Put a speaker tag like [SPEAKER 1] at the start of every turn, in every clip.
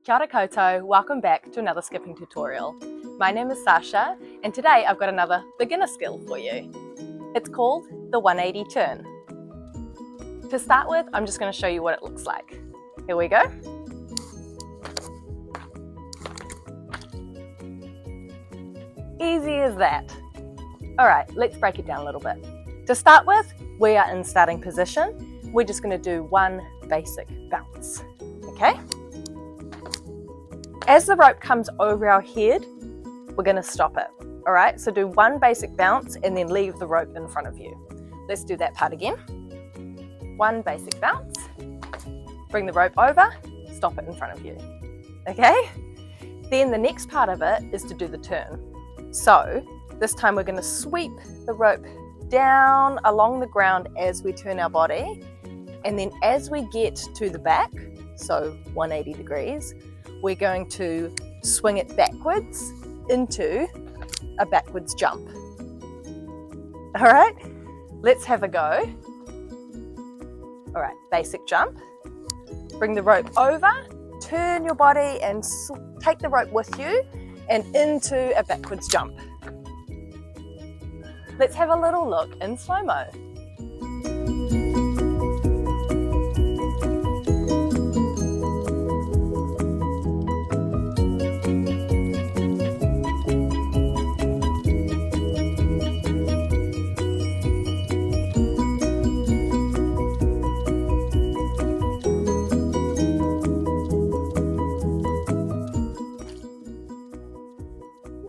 [SPEAKER 1] Kia ora koutou, welcome back to another skipping tutorial. My name is Sasha and today I've got another beginner skill for you. It's called the 180 turn. To start with, I'm just going to show you what it looks like. Here we go. Easy as that. Alright, let's break it down a little bit. To start with, we are in starting position. We're just going to do one basic bounce. Okay? As the rope comes over our head, we're going to stop it. Alright, so do one basic bounce and then leave the rope in front of you. Let's do that part again. One basic bounce, bring the rope over, stop it in front of you. Okay? Then the next part of it is to do the turn. So this time we're going to sweep the rope down along the ground as we turn our body, and then as we get to the back, so 180 degrees, we're going to swing it backwards into a backwards jump. All right, let's have a go. All right, basic jump. Bring the rope over, turn your body and take the rope with you and into a backwards jump. Let's have a little look in slow-mo.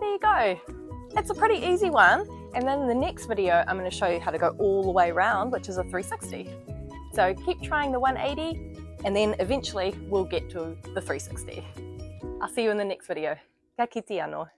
[SPEAKER 1] There you go. It's a pretty easy one. And then in the next video, I'm going to show you how to go all the way around, which is a 360. So keep trying the 180 and then eventually we'll get to the 360. I'll see you in the next video. Ka kite anō.